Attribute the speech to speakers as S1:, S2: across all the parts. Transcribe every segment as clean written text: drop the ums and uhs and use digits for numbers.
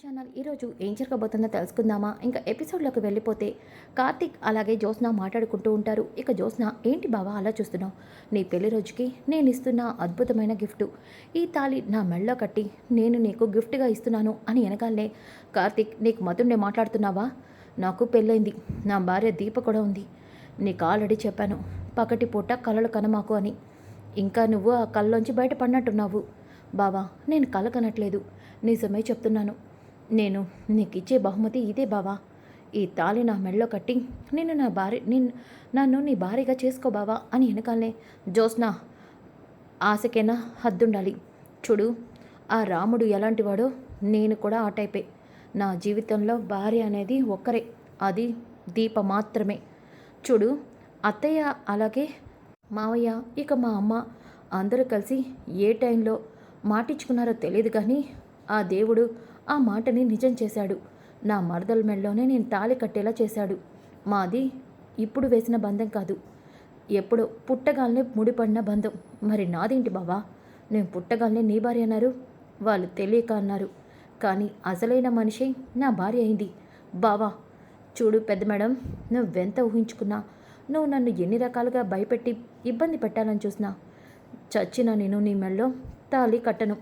S1: Channel ఈరోజు ఏం జరగబోతుందో తెలుసుకుందామా? ఇంకా ఎపిసోడ్లోకి వెళ్ళిపోతే కార్తీక్ అలాగే జ్యోత్స్న మాట్లాడుకుంటూ ఉంటారు. ఇక జ్యోత్స్న, ఏంటి బావా అలా చూస్తున్నావు? నీ పెళ్లి రోజుకి నేను ఇస్తున్న అద్భుతమైన గిఫ్టు, ఈ తాళి నా మెళ్ళో కట్టి నేను నీకు గిఫ్ట్గా ఇస్తున్నాను అని వెనకాలనే కార్తీక్, నీకు మతుండే మాట్లాడుతున్నావా? నాకు పెళ్ళైంది, నా భార్య దీప కూడా ఉంది. నీకు ఆల్రెడీ చెప్పాను, పగటి పూట కలలు కనమాకు అని. ఇంకా నువ్వు ఆ కళ్ళలోంచి బయటపడినట్టున్నావు. బావా, నేను కల కనట్లేదు, నిజమే చెప్తున్నాను. నేను నీకిచ్చే బహుమతి ఇదే బావా. ఈ తాళి నా మెళ్ళో కట్టి నన్ను నీ భార్యగా చేసుకో బావా అని వెనకాలనే జ్యోత్స్న, ఆశకైనా హద్దుండాలి. చూడు, ఆ రాముడు ఎలాంటివాడో నేను కూడా ఆ టైపే. నా జీవితంలో భార్య అనేది ఒక్కరే, అది దీప మాత్రమే. చూడు, అత్తయ్య అలాగే మావయ్య ఇక మా అమ్మ అందరూ కలిసి ఏ టైంలో మాటిచ్చుకున్నారో తెలియదు, కానీ ఆ దేవుడు ఆ మాటని నిజం చేశాడు. నా మరదల మెడలోనే నేను తాళి కట్టేలా చేశాడు. మాది ఇప్పుడు వేసిన బంధం కాదు, ఎప్పుడో పుట్టగాలనే ముడిపడిన బంధం. మరి నాదేంటి బావా? నేను పుట్టగాలనే నీ భార్య అన్నారు, వాళ్ళు తెలియక అన్నారు, కానీ అసలైన మనిషి నా భార్య అయింది బావా. చూడు పెద్ద మేడం, నువ్వెంత ఊహించుకున్నా, నువ్వు నన్ను ఎన్ని రకాలుగా భయపెట్టి ఇబ్బంది పెట్టాలని చూసినా, చచ్చినా నేను నీ మెడలో తాళి కట్టను.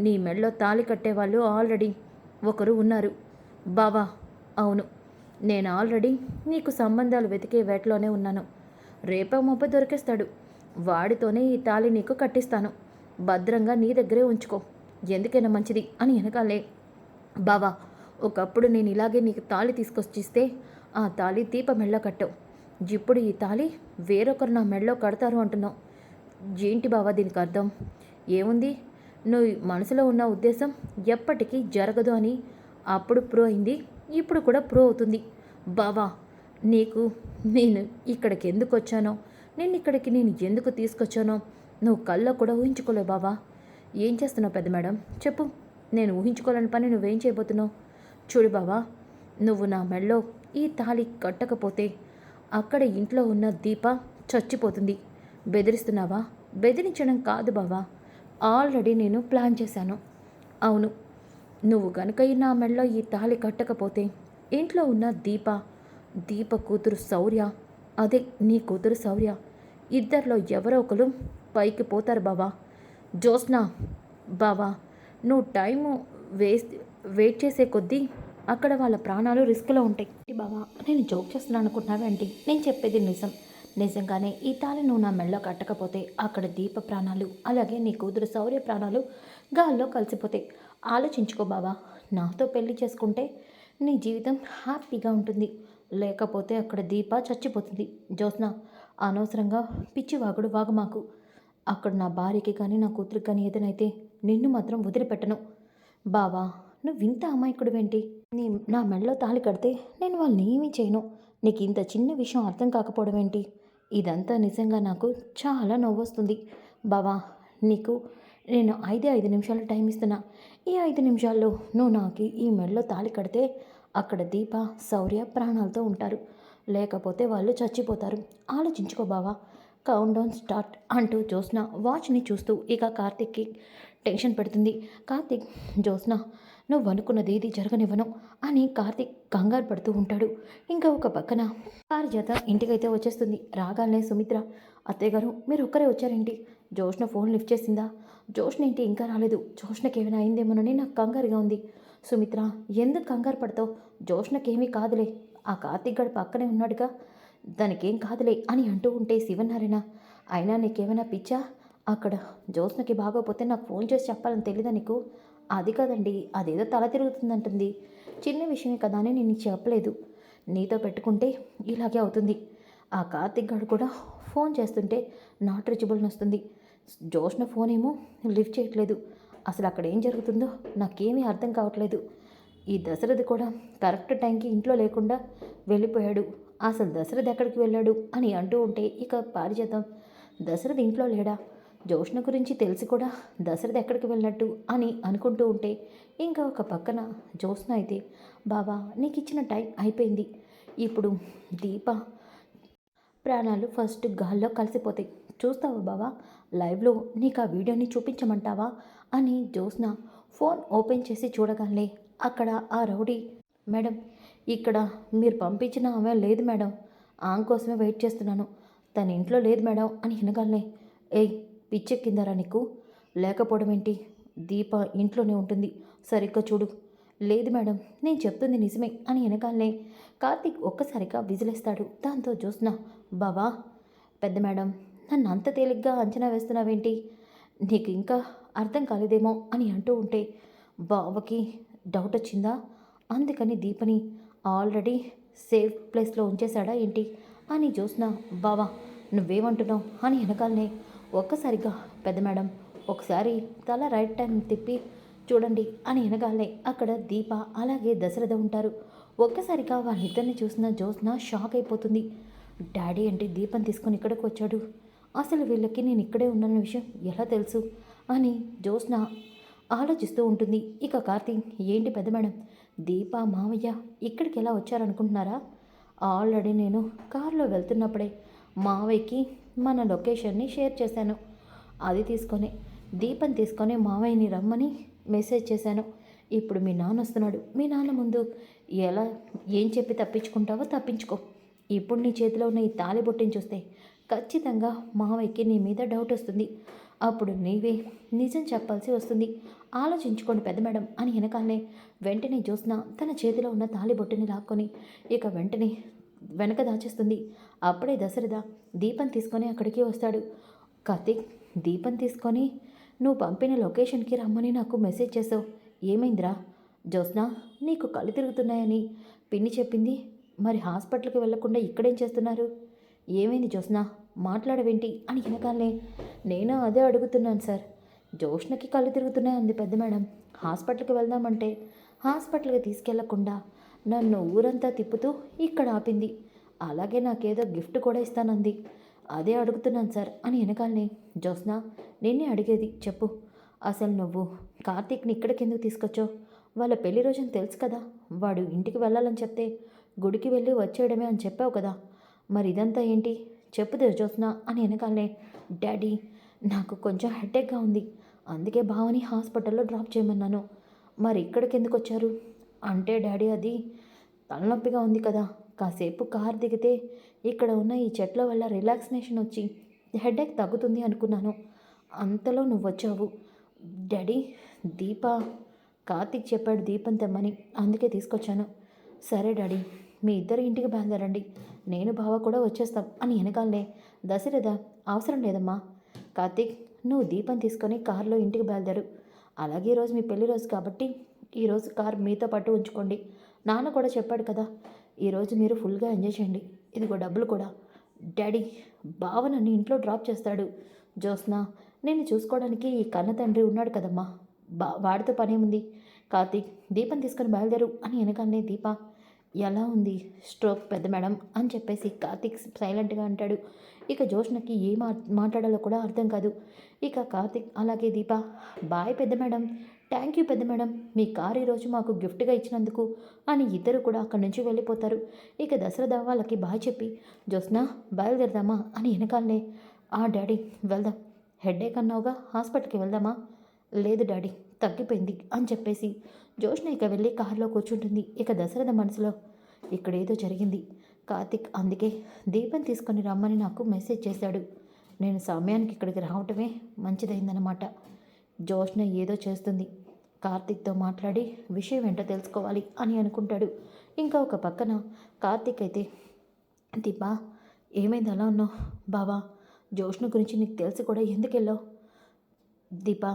S1: నీ మెడలో తాళి కట్టేవాళ్ళు ఆల్రెడీ ఒకరు ఉన్నారు బావా. అవును, నేను ఆల్రెడీ నీకు సంబంధాలు వెతికే వేటలోనే ఉన్నాను. రేపో మొప్ప దొరికేస్తాడు, వాడితోనే ఈ తాళి నీకు కట్టిస్తాను. భద్రంగా నీ దగ్గరే ఉంచుకో, ఎందుకైనా మంచిది అని వెనకాలే బావా. ఒకప్పుడు నేను ఇలాగే నీకు తాళి తీసుకొచ్చిస్తే ఆ తాళి దీప మెడలో కట్టావు. ఇప్పుడు ఈ తాళి వేరొకరు నా మెడలో కడతారు అంటున్నావు. ఏంటి బావా దీనికి అర్థం? ఏముంది, నువ్వు మనసులో ఉన్న ఉద్దేశం ఎప్పటికీ జరగదు అని అప్పుడు ప్రూవ్ అయింది, ఇప్పుడు కూడా ప్రూవ్ అవుతుంది బావా. నీకు నేను ఇక్కడికి ఎందుకు వచ్చానో, ఇక్కడికి నేను ఎందుకు తీసుకొచ్చానో నువ్వు కల్లో కూడా ఊహించుకోలేవు బావా. ఏం చేస్తున్నావు పెద్ద మేడం, చెప్పు. నేను ఊహించుకోలేని పని నువ్వేం చేయబోతున్నావు? చూడు బావా, నువ్వు నా మెడలో ఈ తాళి కట్టకపోతే అక్కడ ఇంట్లో ఉన్న దీప చచ్చిపోతుంది. బెదిరిస్తున్నావా? బెదిరించడం కాదు బావా, ఆల్రెడీ నేను ప్లాన్ చేశాను. అవును, నువ్వు కనుక నా మెడలో ఈ తాళి కట్టకపోతే ఇంట్లో ఉన్న దీప కూతురు శౌర్య, అదే నీ కూతురు శౌర్య, ఇద్దరిలో ఎవరో ఒకరు పైకి పోతారు బావా. జ్యోత్స్న, బావా, నువ్వు టైము వెయిట్ చేసే కొద్దీ అక్కడ వాళ్ళ ప్రాణాలు రిస్క్లో ఉంటాయి బావా. నేను జోక్ చేస్తున్నాను అనుకుంటున్నావేంటి? నేను చెప్పేది నిజం. నిజంగానే ఈ తాళి నువ్వు నా మెడలో కట్టకపోతే అక్కడ దీప ప్రాణాలు అలాగే నీ కూతురు శౌర్య ప్రాణాలు గాల్లో కలిసిపోతాయి. ఆలోచించుకో బావా. నాతో పెళ్లి చేసుకుంటే నీ జీవితం హ్యాపీగా ఉంటుంది, లేకపోతే అక్కడ దీప చచ్చిపోతుంది. జ్యోత్స్న, అనవసరంగా పిచ్చివాగుడు వాగమాకు. అక్కడ నా భార్యకి కానీ నా కూతురికి కానీ ఏదైతే నిన్ను మాత్రం వదిలిపెట్టను బావా. నువ్వు ఇంత అమాయకుడివేంటి? నా మెడలో తాళి కడితే నేను వాళ్ళని ఏమీ చేయను. నీకు ఇంత చిన్న విషయం అర్థం కాకపోవడం ఏంటి? ఇదంతా నిజంగా నాకు చాలా నవ్వొస్తుంది బావా. నీకు నేను 5 నిమిషాలు టైం ఇస్తున్నా. ఈ 5 నిమిషాల్లో నువ్వు నాకు ఈ మెడలో తాళి కడితే అక్కడ దీప శౌర్య ప్రాణాలతో ఉంటారు, లేకపోతే వాళ్ళు చచ్చిపోతారు. ఆలోచించుకో బావా. కౌంట్ డౌన్ స్టార్ట్ అంటూ జ్యోత్స్న వాచ్ని చూస్తూ ఇక కార్తిక్కి టెన్షన్ పెడుతుంది. కార్తిక్, జ్యోత్స్న, నువ్వు అనుకున్నది ఇది జరగనివ్వను అని కార్తిక్ కంగారు పడుతూ ఉంటాడు. ఇంకా ఒక పక్కన పారిజాత ఇంటికైతే వచ్చేస్తుంది. రాగానే సుమిత్ర, అత్తయ్య గారు మీరు ఒక్కరే వచ్చారేంటి? జ్యోత్స్న ఫోన్ లిఫ్ట్ చేసిందా? జ్యోత్స్న ఏంటి ఇంకా రాలేదు? జ్యోత్స్నకి ఏమైనా అయిందేమోనని నాకు కంగారుగా ఉంది. సుమిత్ర, ఎందుకు కంగారు పడతావు? జ్యోత్స్నకేమీ కాదులే, ఆ కార్తిక్ గడు పక్కనే ఉన్నాడుగా, దానికేం కాదులే అని అంటూ ఉంటే శివనారాయణ, అయినా నీకేమైనా పిచ్చా? అక్కడ జ్యోత్స్నకి బాగోపోతే నాకు ఫోన్ చేసి చెప్పాలని తెలీదా నీకు? అది కాదండి, అదేదో తల తిరుగుతుందంటుంది. చిన్న విషయమే కదా అని నేను చెప్పలేదు. నీతో పెట్టుకుంటే ఇలాగే అవుతుంది. ఆ కార్తిక్ గారు కూడా ఫోన్ చేస్తుంటే నాట్ రీచబుల్ వస్తుంది. జ్యోత్స్న ఫోన్ ఏమో లిఫ్ట్ చేయట్లేదు. అసలు అక్కడ ఏం జరుగుతుందో నాకేమీ అర్థం కావట్లేదు. ఈ దశరథ్ కూడా కరెక్ట్ టైంకి ఇంట్లో లేకుండా వెళ్ళిపోయాడు. అసలు దశరథ్ ఎక్కడికి వెళ్ళాడు అని అంటూ ఉంటే ఇక పారిజాతం, దశరథ్ ఇంట్లో లేడా? జ్యోత్స్న గురించి తెలిసి కూడా దశరథ్ ఎక్కడికి వెళ్ళినట్టు అని అనుకుంటూ ఉంటే ఇంకా ఒక పక్కన జ్యోత్స్న అయితే, బావా నీకు ఇచ్చిన టైం అయిపోయింది, ఇప్పుడు దీప ప్రాణాలు ఫస్ట్ గాల్లో కలిసిపోతాయి, చూస్తావా బావా? లైవ్లో నీకు ఆ వీడియోని చూపించమంటావా అని జ్యోత్స్న ఫోన్ ఓపెన్ చేసి చూడగానే అక్కడ ఆ రౌడీ, మేడం ఇక్కడ మీరు పంపించిన ఆమె లేదు మేడం, ఆమె కోసమే వెయిట్ చేస్తున్నాను, తన ఇంట్లో లేదు మేడం అని వినగానే, ఏయ్ పిచ్చెక్కిందారా నీకు? లేకపోవడం ఏంటి? దీప ఇంట్లోనే ఉంటుంది, సరిగ్గా చూడు. లేదు మేడం నేను చెప్తుంది నిజమే అని వెనకాలనే కార్తీక్ ఒక్కసారిగా విజిలేస్తాడు. దాంతో జ్యోత్స్న, బావా పెద్ద మేడం నన్ను అంత తేలిగ్గా అంచనా వేస్తున్నావేంటి? నీకు ఇంకా అర్థం కాలేదేమో అని అంటూ ఉంటే బావకి డౌట్ వచ్చిందా? అందుకని దీపని ఆల్రెడీ సేఫ్ ప్లేస్లో ఉంచేశాడా ఏంటి అని జ్యోత్స్న, బావా నువ్వేమంటున్నావు అని వెనకాలనే ఒక్కసారిగా, పెద్ద మేడం ఒకసారి తల రైట్ టైం తిప్పి చూడండి అని వెనగాలనే అక్కడ దీప అలాగే దశరథ ఉంటారు. ఒక్కసారిగా వాళ్ళిద్దరిని చూసిన జ్యోత్స్న షాక్ అయిపోతుంది. డాడీ అంటే దీపం తీసుకొని ఇక్కడికి వచ్చాడు, అసలు వీళ్ళకి నేను ఇక్కడే ఉన్న విషయం ఎలా తెలుసు అని జ్యోత్స్న ఆలోచిస్తూ ఉంటుంది. ఇక కార్తీక్, ఏంటి పెద్ద మేడం దీప మావయ్య ఇక్కడికి ఎలా వచ్చారనుకుంటున్నారా? ఆల్రెడీ నేను కారులో వెళ్తున్నప్పుడే మావయ్యకి మన లొకేషన్ని షేర్ చేశాను, అది తీసుకొని దీపం తీసుకొని మావయ్యని రమ్మని మెసేజ్ చేశాను. ఇప్పుడు మీ నాన్న వస్తున్నాడు, మీ నాన్న ముందు ఎలా ఏం చెప్పి తప్పించుకుంటావో తప్పించుకో. ఇప్పుడు నీ చేతిలో ఉన్న ఈ తాళిబొట్టిని చూస్తే ఖచ్చితంగా మావయ్యకి నీ మీద డౌట్ వస్తుంది, అప్పుడు నీవే నిజం చెప్పాల్సి వస్తుంది, ఆలోచించుకోండి పెద్ద మేడం అని వెనకాలనే వెంటనే జ్యోత్స్న తన చేతిలో ఉన్న తాళిబొట్టుని లాక్కొని ఇక వెంటనే వెనక దాచేస్తుంది. అప్పుడే దశరథ దీపం తీసుకొని అక్కడికి వస్తాడు. కార్తీక్, దీపం తీసుకొని నువ్వు పంపిన లొకేషన్కి రమ్మని నాకు మెసేజ్ చేసావు, ఏమైందిరా? జ్యోత్స్న నీకు కళ్ళు తిరుగుతున్నాయని పిన్ని చెప్పింది, మరి హాస్పిటల్కి వెళ్లకుండా ఇక్కడేం చేస్తున్నారు? ఏమైంది జ్యోత్స్న, మాట్లాడవేంటి అని వెనకాలనే, నేను అదే అడుగుతున్నాను సార్, జ్యోత్స్నకి కళ్ళు తిరుగుతున్నాయి అంది పెద్ద మేడం, హాస్పిటల్కి వెళ్దామంటే హాస్పిటల్కి తీసుకెళ్లకుండా నన్ను ఊరంతా తిప్పుతూ ఇక్కడ ఆపింది, అలాగే నాకేదో గిఫ్ట్ కూడా ఇస్తానంది, అదే అడుగుతున్నాను సార్ అని వెనకాలనే, జ్యోత్స్న నిన్నే అడిగేది చెప్పు, అసలు నువ్వు కార్తీక్ని ఇక్కడికి ఎందుకు తీసుకొచ్చావు? వాళ్ళ పెళ్లి రోజుని తెలుసు కదా, వాడు ఇంటికి వెళ్ళాలని చెప్తే గుడికి వెళ్ళి వచ్చేయడమే అని చెప్పావు కదా, మరి ఇదంతా ఏంటి చెప్పుదే జ్యోత్స్న అని వెనకాలనే, డాడీ నాకు కొంచెం హెడేక్గా ఉంది, అందుకే బావని హాస్పిటల్లో డ్రాప్ చేయమన్నాను, మరి ఇక్కడికి ఎందుకు వచ్చారు అంటే, డాడీ అది తలనొప్పిగా ఉంది కదా, కాసేపు కార్ దిగితే ఇక్కడ ఉన్న ఈ చెట్ల వల్ల రిలాక్సినేషన్ వచ్చి హెడేక్ తగ్గుతుంది అనుకున్నాను, అంతలో నువ్వు వచ్చావు డాడీ. దీప కార్తీక్ చెప్పాడు దీపం తెమ్మని, అందుకే తీసుకొచ్చాను. సరే డాడీ మీ ఇద్దరు ఇంటికి బయలుదేరండి, నేను బావ కూడా వచ్చేస్తాం అని వెనకాలనే దశరథ, అవసరం లేదమ్మా కార్తీక్, నువ్వు దీపం తీసుకొని కారులో ఇంటికి బయలుదేరు, అలాగే ఈరోజు మీ పెళ్లి రోజు కాబట్టి ఈరోజు కార్ మీతో పాటు ఉంచుకోండి, నాన్న కూడా చెప్పాడు కదా, ఈరోజు మీరు ఫుల్గా ఎంజాయ్ చేయండి, ఇదిగో డబ్బులు కూడా. డాడీ బావ నన్ను ఇంట్లో డ్రాప్ చేస్తాడు, జ్యోత్స్న నేను చూసుకోవడానికి ఈ కన్న తండ్రి ఉన్నాడు కదమ్మా, వాడితో పనేముంది, కార్తీక్ దీపం తీసుకొని బయలుదేరు అని వెనకాలనే దీప, ఎలా ఉంది స్ట్రోక్ పెద్ద మేడం అని చెప్పేసి కార్తీక్ సైలెంట్గా అంటాడు. ఇక జ్యోత్స్నకి ఏం మాట్లాడాలో కూడా అర్థం కాదు. ఇక కార్తీక్ అలాగే దీప, బాయ్ పెద్ద మేడం, థ్యాంక్ యూ పెద్ద మేడం, మీ కారు ఈరోజు మాకు గిఫ్ట్గా ఇచ్చినందుకు అని ఇద్దరు కూడా అక్కడి నుంచి వెళ్ళిపోతారు. ఇక దశరథ వాళ్ళకి బాయ్ చెప్పి, జ్యోత్స్న బయలుదేరదామా అని వెనకాలనే, ఆ డాడీ వెళ్దాం, హెడేక్ అన్నావుగా హాస్పిటల్కి వెళ్దామా? లేదు డాడీ తగ్గిపోయింది అని చెప్పేసి జ్యోత్స్న ఇక వెళ్ళి కారులో కూర్చుంటుంది. ఇక దశరథ మనసులో, ఇక్కడేదో జరిగింది, కార్తీక్ అందుకే దీపం తీసుకొని రమ్మని నాకు మెసేజ్ చేశాడు, నేను సమయానికి ఇక్కడికి రావటమే మంచిదైందనమాట, జ్యోత్స్న ఏదో చేస్తుంది, కార్తీక్తో మాట్లాడి విషయం ఏంటో తెలుసుకోవాలి అని అనుకుంటాడు. ఇంకా ఒక పక్కన కార్తీక్ అయితే, దీపా ఏమైంది అలా ఉన్నావు? బావా జ్యోత్స్న గురించి నీకు తెలిసి కూడా ఎందుకు వెళ్ళావు? దీపా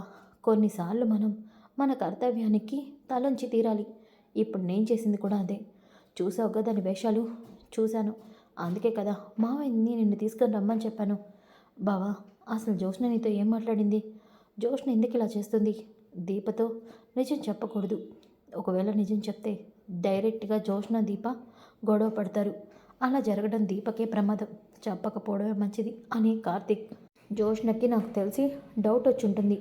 S1: కొన్నిసార్లు మనం మన కర్తవ్యానికి తలంచి తీరాలి, ఇప్పుడు నేను చేసింది కూడా అదే, చూసావుగా దాని వేషాలు? చూశాను, అందుకే కదా మావయ్యని నిన్ను తీసుకొని రమ్మని చెప్పాను. బావా అసలు జ్యోత్స్న నీతో ఏం మాట్లాడింది? జ్యోత్స్న ఎందుకు ఇలా చేస్తుంది? దీపతో నిజం చెప్పకూడదు, ఒకవేళ నిజం చెప్తే డైరెక్ట్గా జ్యోత్స్న దీప గొడవ పడతారు, అలా జరగడం దీపకే ప్రమాదం, చెప్పకపోవడమే మంచిది అని కార్తీక్, జ్యోత్స్నకి నాకు తెలిసి డౌట్ వచ్చి ఉంటుంది,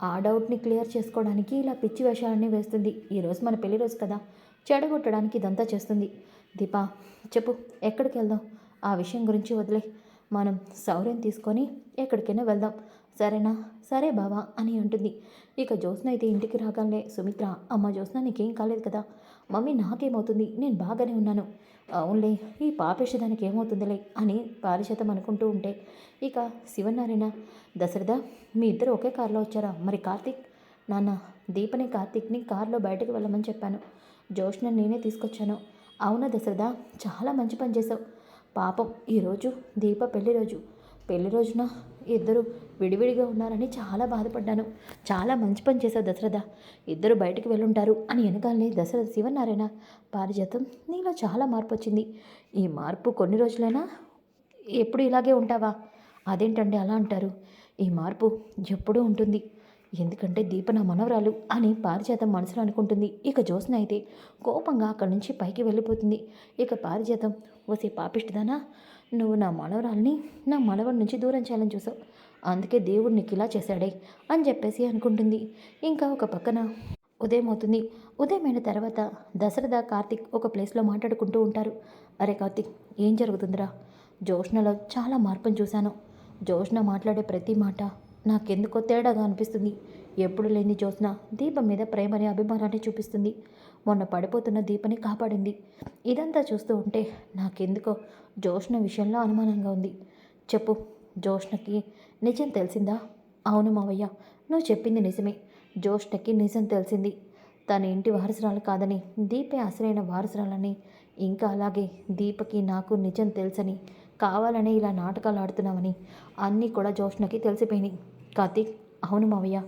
S1: ఆ డౌట్ని క్లియర్ చేసుకోవడానికి ఇలా పిచ్చి వేషాలన్నీ వేస్తుంది, ఈరోజు మన పెళ్లి రోజు కదా చెడగొట్టడానికి ఇదంతా చేస్తుంది. దీపా చెప్పు ఎక్కడికి వెళ్దాం? ఆ విషయం గురించి వదిలే, మనం సౌర్యం తీసుకొని ఎక్కడికైనా వెళ్దాం, సరేనా? సరే బావా అని అంటుంది. ఇక జ్యోత్స్న అయితే ఇంటికి రాగానే సుమిత్ర, అమ్మ జ్యోత్స్న నీకేం కాలేదు కదా? మమ్మీ నాకేమవుతుంది? నేను బాగానే ఉన్నాను. అవునులే, ఈ పాపిష్టి దానికి ఏమవుతుందిలే అని పారిజాతం అనుకుంటూ ఉంటే ఇక శివనారాయణ, దశరథ మీ ఇద్దరు ఒకే కారులో వచ్చారా? మరి కార్తీక్? నాన్న, దీపని కార్తీక్ని కారులో బయటకు వెళ్ళమని చెప్పాను. జ్యోత్స్న నేనే తీసుకొచ్చాను. అవునా దశరథ, చాలా మంచి పని చేసావు. పాపం ఈరోజు దీప పెళ్లి రోజున ఇద్దరు విడివిడిగా ఉన్నారని చాలా బాధపడ్డాను. చాలా మంచి పని చేశావు దశరథ. ఇద్దరు బయటికి వెళ్ళుంటారు అని వెనకాలనే దశరథ శివనారాయణ, పారిజాతం నీలో చాలా మార్పు వచ్చింది. ఈ మార్పు కొన్ని రోజులైనా ఎప్పుడు ఇలాగే ఉంటావా? అదేంటండి అలా అంటారు? ఈ మార్పు ఎప్పుడూ ఉంటుంది. ఎందుకంటే దీప నా మనవరాలు అని పారిజాతం మనసులో అనుకుంటుంది. ఇక జ్యోత్స్న అయితే కోపంగా అక్కడి నుంచి పైకి వెళ్ళిపోతుంది. ఇక పారిజాతం, ఓసే పాపిష్టిదానా, నువ్వు నా మనవరాల్ని నా మనవడి నుంచి దూరం చేయాలని చూసావు. అందుకే దేవుడు నీకు ఇలా చేశాడే అని చెప్పేసి అనుకుంటుంది. ఇంకా ఒక పక్కన ఉదయం అవుతుంది. ఉదయమైన తర్వాత దశరథ కార్తీక్ ఒక ప్లేస్లో మాట్లాడుకుంటూ ఉంటారు. అరే కార్తీక్, ఏం జరుగుతుందిరా? జ్యోత్స్నలో చాలా మార్పును చూశాను. జ్యోత్స్న మాట్లాడే ప్రతి మాట నాకెందుకో తేడాగా అనిపిస్తుంది. ఎప్పుడు లేని జ్యోత్స్న దీపం మీద ప్రేమని అభిమానాన్ని చూపిస్తుంది. మొన్న పడిపోతున్న దీపని కాపాడింది. ఇదంతా చూస్తూ ఉంటే నాకెందుకో జ్యోత్స్న విషయంలో అనుమానంగా ఉంది. చెప్పు, జ్యోత్స్నకి నిజం తెలిసిందా? అవును మావయ్య, నువ్వు చెప్పింది నిజమే. జ్యోత్స్నకి నిజం తెలిసింది. తన ఇంటి వారసురాలు కాదని, దీపే అసలైన వారసురాలని, ఇంకా అలాగే దీపకి నాకు నిజం తెలుసని, కావాలనే ఇలా నాటకాలు ఆడుతున్నామని అన్నీ కూడా జ్యోత్స్నకి తెలిసిపోయినాయి. కార్తీక్, అవును మావయ్య.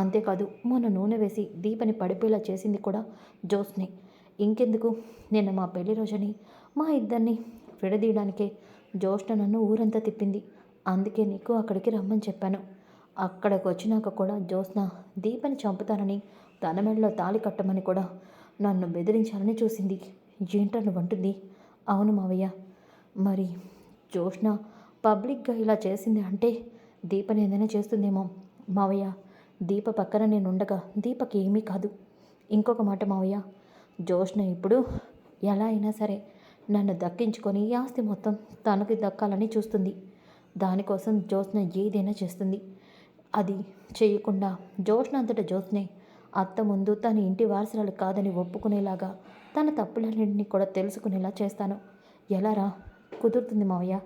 S1: అంతేకాదు, మొన్న నూనె వేసి దీపని పడిపోయేలా చేసింది కూడా జ్యోత్స్నే. ఇంకెందుకు, నిన్న మా పెళ్లి రోజని మా ఇద్దరిని విడదీయడానికే జ్యోత్స్న నన్ను ఊరంతా తిప్పింది. అందుకే నీకు అక్కడికి రమ్మని చెప్పాను. అక్కడికి వచ్చినాక కూడా జ్యోత్స్న దీపని చంపుతానని, తన మెడలో తాళి కట్టమని కూడా నన్ను బెదిరించాలని చూసింది. ఏంటో నువ్వంటుంది? అవును మావయ్య. మరి జ్యోత్స్న పబ్లిక్గా ఇలా చేసింది అంటే దీపని ఏదైనా చేస్తుందేమో మావయ్య. దీప పక్కన నేను ఉండగా దీపకి ఏమీ కాదు. ఇంకొక మాట మావయ్య, జ్యోత్స్న ఇప్పుడు ఎలా అయినా సరే నన్ను దక్కించుకొని ఈ ఆస్తి మొత్తం తనకి దక్కాలని చూస్తుంది. దానికోసం జ్యోత్స్న ఏదైనా చేస్తుంది. అది చేయకుండా జ్యోత్స్న అంతటా జ్యోత్స్నే అత్త ముందు తన ఇంటి వారసురాలు కాదని ఒప్పుకునేలాగా, తన తప్పులన్నింటినీ కూడా తెలుసుకునేలా చేస్తాను. ఎలారా? కుదురుతుంది మావయ్య.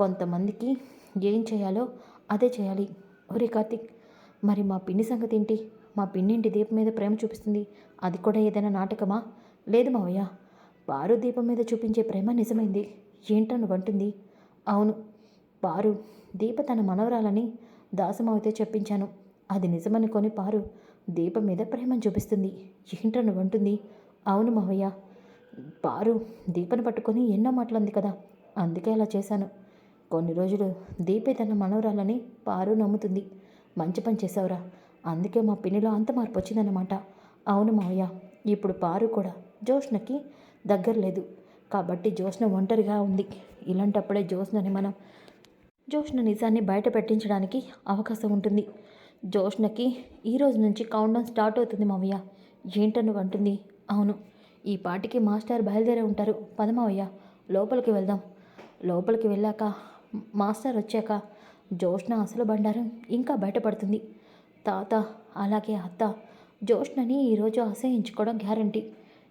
S1: కొంతమందికి ఏం చేయాలో అదే చేయాలి. ఒరే కార్తీక్, మరి మా పిన్ని సంగతి ఏంటి? మా పిన్నింటి దీపం మీద ప్రేమ చూపిస్తుంది. అది కూడా ఏదైనా నాటకమా? లేదు మావయ్య, పారు దీపం మీద చూపించే ప్రేమ నిజమైంది. ఏంటో నువ్వంటుంది? అవును, పారు దీప తన మనవరాలని దాసమావితే చెప్పించాను. అది నిజమనుకొని పారు దీపం మీద ప్రేమను చూపిస్తుంది. ఏంటో నువ్వంటుంది? అవును మావయ్య, పారు దీపను పట్టుకొని ఎన్నో మాటలంది కదా, అందుకే అలా చేశాను. కొన్ని రోజులు దీపే తన మనవరాలని పారు నమ్ముతుంది. మంచి పని చేసావురా. అందుకే మా పిన్నిలో అంత మార్పు వచ్చిందన్నమాట. అవును మావయ్య, ఇప్పుడు పారు కూడా జ్యోత్స్నకి దగ్గర లేదు. కాబట్టి జ్యోత్స్న ఒంటరిగా ఉంది. ఇలాంటప్పుడే జ్యోత్స్న నిజాన్ని బయట పెట్టించడానికి అవకాశం ఉంటుంది. జ్యోత్స్నకి ఈ రోజు నుంచి కౌంట్డౌన్ స్టార్ట్ అవుతుంది మావయ్య. ఏంటో నువ్వంటుంది? అవును, ఈ పాటికి మాస్టర్ బయలుదేరే ఉంటారు. పద మావయ్య, లోపలికి వెళ్దాం. లోపలికి వెళ్ళాక మాస్టర్ వచ్చాక జ్యోత్స్న అసలు బండారం ఇంకా బయటపడుతుంది. తాత అలాగే అత్త జ్యోత్స్నని ఈరోజు అసహించుకోవడం గ్యారంటీ.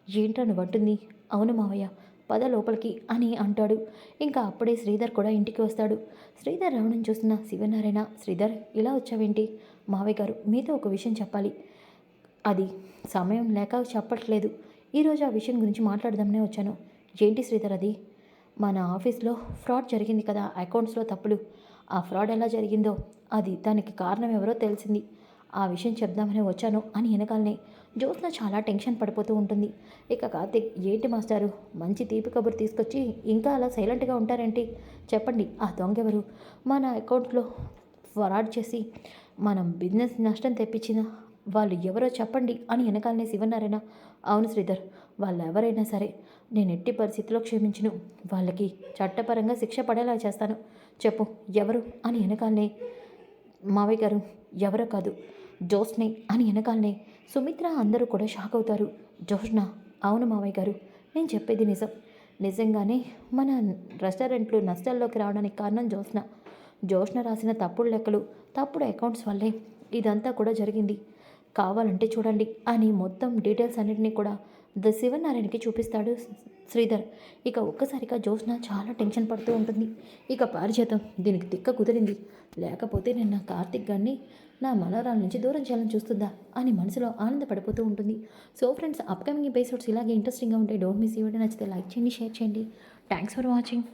S1: ఏంటో నువ్వంటుంది? అవును మావయ్య, పద లోపలికి అని అంటాడు. ఇంకా అప్పుడే శ్రీధర్ కూడా ఇంటికి వస్తాడు. శ్రీధర్ రావడం చూసిన శివనారాయణ, శ్రీధర్ ఇలా వచ్చావేంటి? మావయ్య గారు మీతో ఒక విషయం చెప్పాలి. అది సమయం లేక చెప్పట్లేదు. ఈరోజు ఆ విషయం గురించి మాట్లాడదామనే వచ్చాను. ఏంటి శ్రీధర్ అది? మన ఆఫీస్లో ఫ్రాడ్ జరిగింది కదా, అకౌంట్స్లో తప్పులు. ఆ ఫ్రాడ్ ఎలా జరిగిందో, అది దానికి కారణం ఎవరో తెలిసింది. ఆ విషయం చెప్దామని వచ్చాను అని వెనకాలనే జ్యోత్స్న చాలా టెన్షన్ పడిపోతూ ఉంటుంది. ఇక కార్తీక్, ఏంటి మాస్టారు మంచి తీపి కబురు తీసుకొచ్చి ఇంకా అలా సైలెంట్గా ఉంటారేంటి? చెప్పండి, ఆ దొంగ ఎవరు? మన అకౌంట్లో ఫ్రాడ్ చేసి మనం బిజినెస్ నష్టం తెప్పించిన వాళ్ళు ఎవరో చెప్పండి అని వెనకాలనే శివనారాయణ, అవును శ్రీధర్, వాళ్ళు ఎవరైనా సరే నేను ఎట్టి పరిస్థితిలో క్షమించను. వాళ్ళకి చట్టపరంగా శిక్ష పడేలా చేస్తాను. చెప్పు ఎవరు అని వెనకాలనే మావయ్య గారు, ఎవరో కాదు జ్యోత్స్నే అని వెనకాలనే సుమిత్ర అందరూ కూడా షాక్ అవుతారు. జ్యోత్స్న? అవును మావయ్య గారు, నేను చెప్పేది నిజం. నిజంగానే మన రెస్టారెంట్లు నష్టాల్లోకి రావడానికి కారణం జ్యోత్స్న. జోష్న రాసిన తప్పుడు లెక్కలు, తప్పుడు అకౌంట్స్ వల్లే ఇదంతా కూడా జరిగింది. కావాలంటే చూడండి అని మొత్తం డీటెయిల్స్ అన్నింటినీ కూడా శివనారాయణకి చూపిస్తాడు శ్రీధర్. ఇక ఒక్కసారిగా జోష్న చాలా టెన్షన్ పడుతూ ఉంటుంది. ఇక పారిజాతం దీనికి తిక్క కుదిరింది, లేకపోతే నేను నా కార్తిక్ గారిని నా మనవరాల నుంచి దూరం చేయాలని చూస్తుందా అని మనసులో ఆనందపడిపోతూ ఉంటుంది. సో ఫ్రెండ్స్, అప్కమింగ్ ఎపిసోడ్స్ ఇలాగే ఇంట్రెస్టింగ్గా ఉంటాయి. డోంట్ మిస్ ఈ వీడియో. నచ్చితే లైక్ చేయండి, షేర్ చేయండి. Thanks for watching.